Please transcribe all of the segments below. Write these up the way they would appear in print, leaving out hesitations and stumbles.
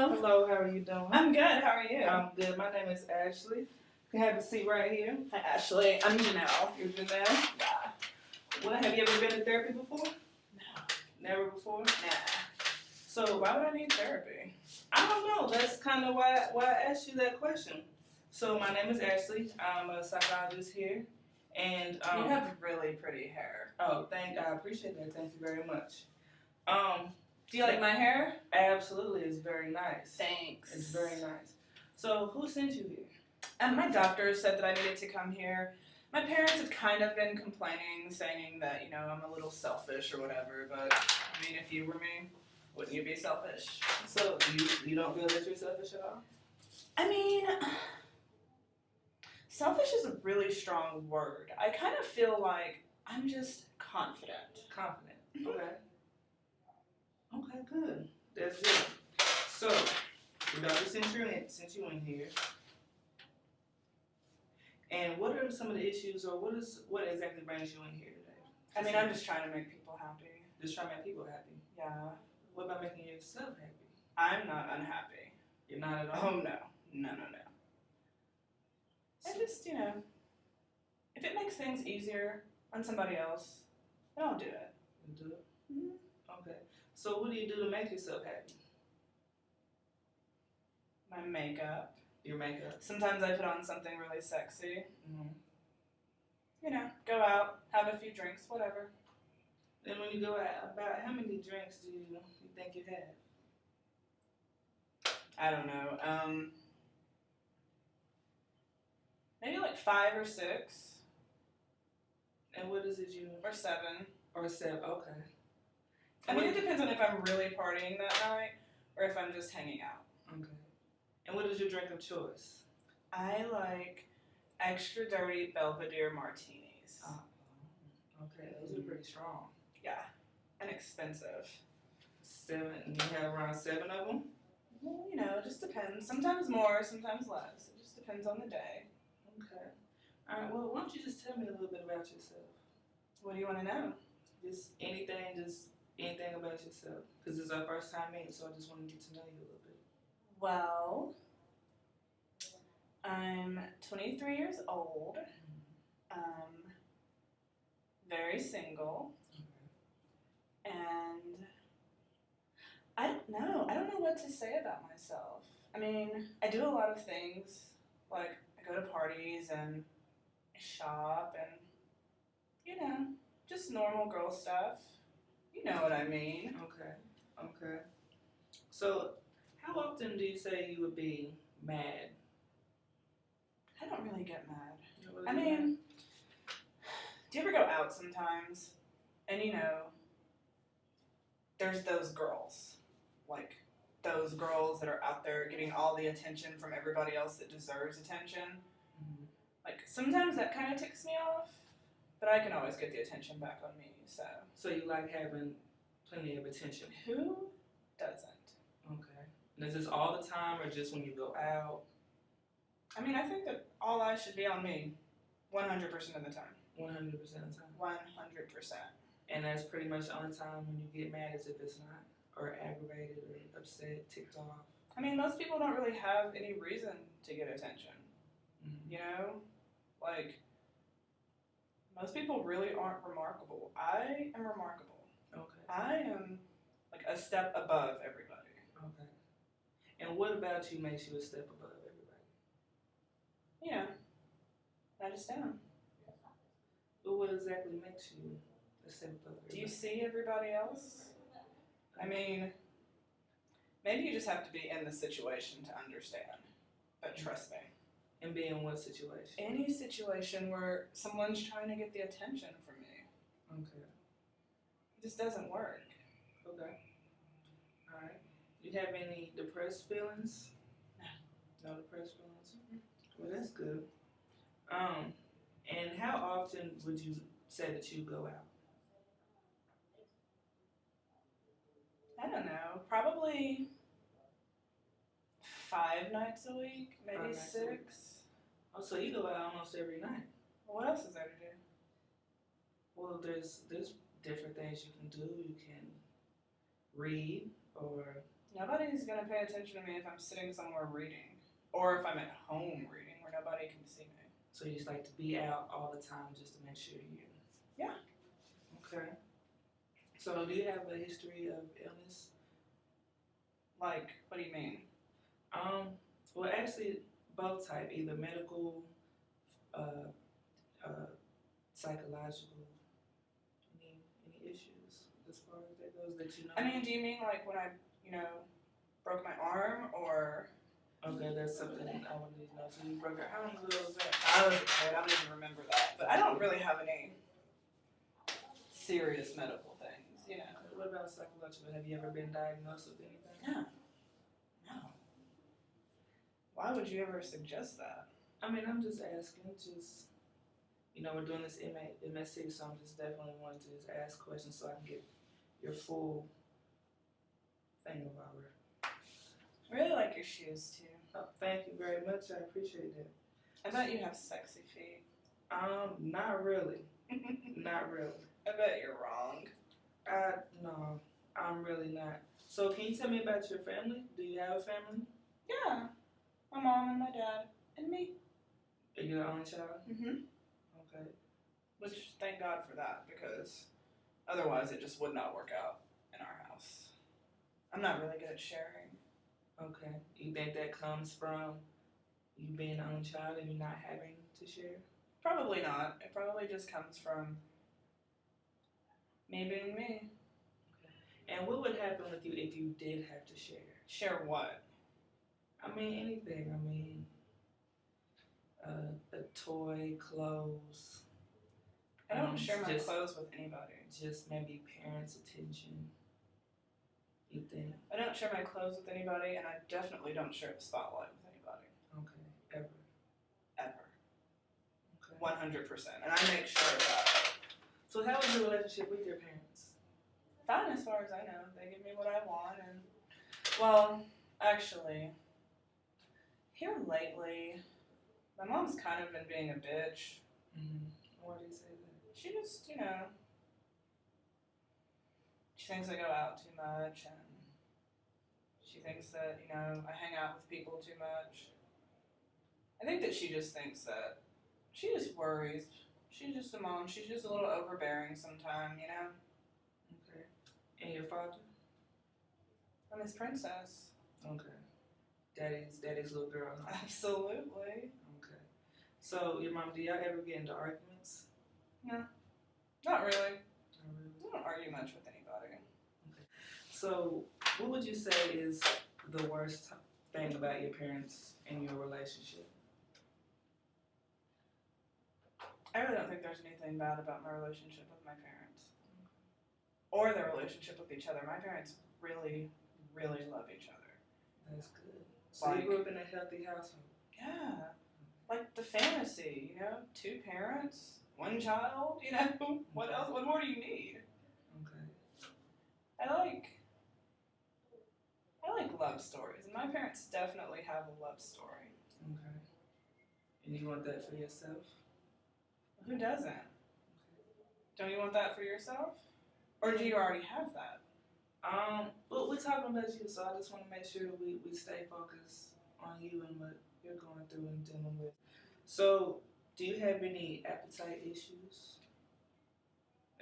Hello. Hello, how are you doing? I'm good. How are you? I'm good. My name is Ashley. You can have a seat right here. Hi, Ashley. I'm Janelle. You're Janelle? Yeah. Well, have you ever been to therapy before? No. Never before? Nah. So Why would I need therapy? I don't know. That's kind of why I asked you that question. So my name is Ashley. I'm a psychologist here, and You have really pretty hair. Oh, I appreciate that. Thank you very much. Do you like my hair? Absolutely, it's very nice. Thanks. It's very nice. So who sent you here? My doctor said that I needed to come here. My parents have kind of been complaining, saying that, you know, I'm a little selfish or whatever, but, I mean, if you were me, wouldn't you be selfish? So you don't feel that you're selfish at all? I mean, selfish is a really strong word. I kind of feel like I'm just confident. Confident. Okay. Okay, good. That's good. So, the doctor sent you in here. And what are some of the issues, or what exactly brings you in here today? I mean, I'm just trying to make people happy. Just trying to make people happy. Yeah. What about making yourself happy? I'm not unhappy. You're not at all? Oh, no. No. I just, you know, if it makes things easier on somebody else, then I'll do it. You do it? Mm-hmm. Okay. So what do you do to make yourself happy? My makeup. Your makeup? Sometimes I put on something really sexy. Mm-hmm. You know, go out, have a few drinks, whatever. Then when you go out, about how many drinks do you think you have? I don't know. Maybe like 5 or 6. And what is it you... Or 7. Or 7, okay. I mean, it depends on if I'm really partying that night or if I'm just hanging out. Okay. And what is your drink of choice? I like extra dirty Belvedere martinis. Okay, those are pretty strong. Yeah, and expensive. 7, and you have around 7 of them? Well, you know, it just depends. Sometimes more, sometimes less. It just depends on the day. Okay. All right, well, why don't you just tell me a little bit about yourself? What do you want to know? Just anything about yourself. Because it's our first time meeting, so I just want to get to know you a little bit. Well, I'm 23 years old. Very single. And I don't know. I don't know what to say about myself. I mean, I do a lot of things. Like, I go to parties and I shop and, you know, just normal girl stuff. You know what I mean. Okay. So, how often do you say you would be mad? I don't really get mad. You don't really I get mean, mad? do you ever go out sometimes and, you know, there's those girls, like those girls that are out there getting all the attention from everybody else that deserves attention. Mm-hmm. Like, sometimes that kind of ticks me off, but I can always get the attention back on me, so. So you like having plenty of attention? Who doesn't? Okay. And is this all the time or just when you go out? I mean, I think that all eyes should be on me 100% of the time. 100% of the time? 100%. And that's pretty much the only time when you get mad as if it's not, or aggravated, or upset, ticked off. I mean, most people don't really have any reason to get attention. Mm-hmm. You know? Like, most people really aren't remarkable. I am remarkable. Okay. I am, like, a step above everybody. Okay. And what about you makes you a step above everybody? You know, I just am. But what exactly makes you a step above everybody? Do you see everybody else? I mean, maybe you just have to be in the situation to understand. But trust me. And be in what situation? Any situation where someone's trying to get the attention from me. Okay. It just doesn't work. Okay. All right. Do you have any depressed feelings? No. No depressed feelings? Mm-hmm. Well, that's good. And how often would you say that you go out? I don't know. Probably 5 nights a week, maybe 6. Oh, so you go out almost every night. Well, what else is there to do? Well, there's different things you can do. You can read, or Nobody's gonna pay attention to me if I'm sitting somewhere reading, or if I'm at home reading where nobody can see me. So you just like to be out all the time just to make sure you. Yeah. Okay. So do you have a history of illness? Like, what do you mean? Well, actually, both type, either medical, uh, psychological, any issues as far as that goes that you know? I mean, do you mean like when I, broke my arm, or? Okay, that's something I wanted to know. So you broke it. How long ago was that? I was a kid. I don't even remember that. But I don't really have any serious medical things. What about psychological? Have you ever been diagnosed with anything? No. No. Why would you ever suggest that? I mean, I'm just asking. We're doing this MSE, so I'm just definitely wanting to just ask questions so I can get your full thing about it. I really like your shoes too. Oh, thank you very much. I appreciate that. I bet you have sexy feet. Not really. Not really. I bet you're wrong. No, I'm really not. So can you tell me about your family? Do you have a family? Yeah. My mom and my dad and me. Are you the only child? Mm-hmm. Okay. Which, thank God for that, because otherwise it just would not work out in our house. I'm not really good at sharing. Okay. You think that comes from you being the only child and you not having to share? Probably not. It probably just comes from me being me. Okay. And what would happen with you if you did have to share? Share what? I mean, anything. I mean, a toy, clothes. I don't share my clothes with anybody. Just maybe parents' attention. You think? I don't share my clothes with anybody, and I definitely don't share the spotlight with anybody. Okay. Ever. Okay. 100%. And I make sure of that. So how is your relationship with your parents? Fine, as far as I know. They give me what I want, and well, actually, here lately, my mom's kind of been being a bitch. Mm-hmm. Why do you say that? She just, she thinks I go out too much, and she thinks that, I hang out with people too much. I think that she just thinks that, she just worries. She's just a mom. She's just a little overbearing sometimes, Okay. And your father? I'm his princess. Okay. Daddy's little girl, huh? Absolutely. Okay. So, your mom, do y'all ever get into arguments? No. Not really. Not really. I don't argue much with anybody. Okay. So, what would you say is the worst thing about your parents and your relationship? I really don't think there's anything bad about my relationship with my parents. Or their relationship with each other. My parents really, really love each other. That's good. So you grew up in a healthy household? Yeah. Like the fantasy, 2 parents, 1 child, What else? What more do you need? Okay. I like love stories, and my parents definitely have a love story. Okay. And you want that for yourself? Who doesn't? Don't you want that for yourself? Or do you already have that? But we're talking about you, so I just want to make sure we stay focused on you and what you're going through and dealing with. So, do you have any appetite issues?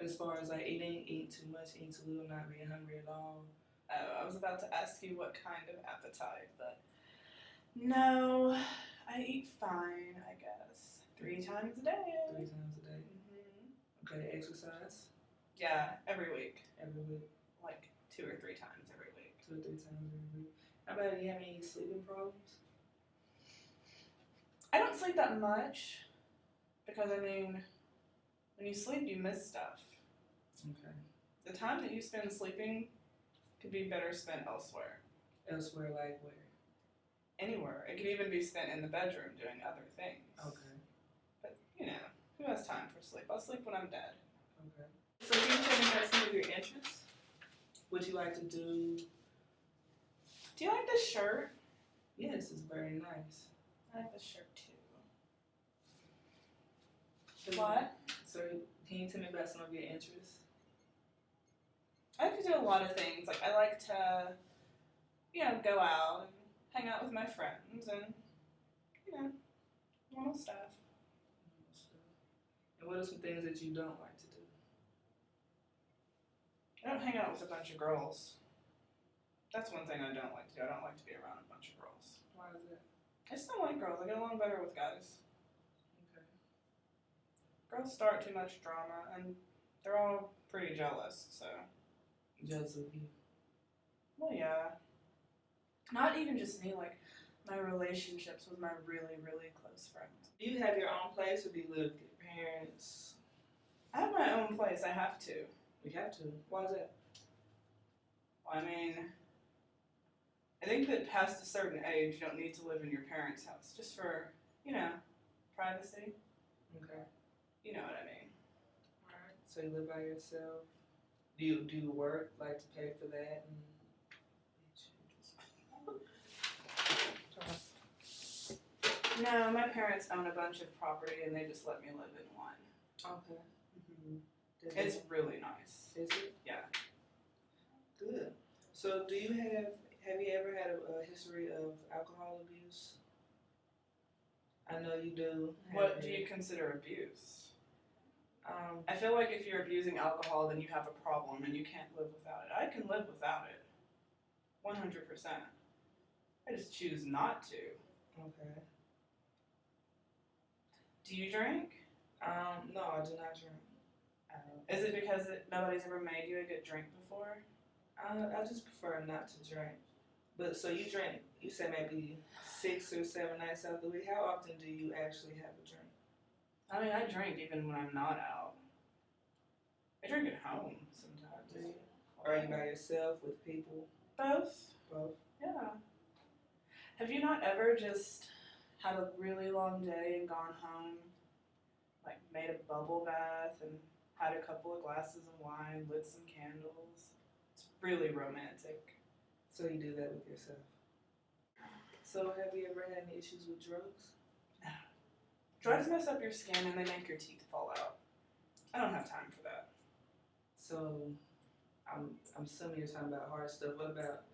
As far as like eating too much, eating too little, not being hungry at all? I was about to ask you what kind of appetite, but no, I eat fine, I guess. 3 times a day. 3 times a day? Mm-hmm. Okay, exercise? Yeah, every week. Every week? Like 2 or 3 times every week. 2 or 3 times every week. How about, do you have any sleeping problems? I don't sleep that much because, when you sleep, you miss stuff. Okay. The time that you spend sleeping could be better spent elsewhere. Elsewhere, like where? Anywhere. It could even be spent in the bedroom doing other things. Okay. But, who has time for sleep? I'll sleep when I'm dead. Okay. So can you tell me about some of your interests? What you like to do? Do you like this shirt? Yes, it's very nice. I like this shirt too. What? So can you tell me about some of your interests? I like to do a lot of things. Like, I like to go out and hang out with my friends and, normal stuff. And what are some things that you don't like to do? I don't hang out with a bunch of girls. That's one thing I don't like to do. I don't like to be around a bunch of girls. Why is that? I just don't like girls. I get along better with guys. Okay. Girls start too much drama, and they're all pretty jealous, so. Jealous of you. Well, yeah. Not even just me, like, my relationships with my really, really close friends. Do you have your own place or do you live with your parents? I have my own place. I have to. You have to. Why is that? Well, I mean, I think that past a certain age, you don't need to live in your parents' house. Just for, privacy. Okay. You know what I mean. Alright. So you live by yourself. Do you work, like to pay for that? No, my parents own a bunch of property and they just let me live in one. Okay. Mm-hmm. It's really nice. Is it? Yeah. Good. So do you have you ever had a history of alcohol abuse? I know you do. What do you consider abuse? I feel like if you're abusing alcohol, then you have a problem and you can't live without it. I can live without it. 100%. I just choose not to. Okay. Do you drink? No, I do not drink. Is it because nobody's ever made you a good drink before? I just prefer not to drink. But so you drink, you say maybe 6 or 7 nights out of the week. How often do you actually have a drink? I mean, I drink even when I'm not out. I drink at home sometimes. Do you? Or are you by yourself with people? Both. Both. Yeah. Have you not ever just had a really long day and gone home, like made a bubble bath and had a couple of glasses of wine, lit some candles? It's really romantic. So you do that with yourself. So have you ever had any issues with drugs? Drugs mess up your skin and they make your teeth fall out. I don't have time for that. So I'm assuming you're talking about hard stuff. What about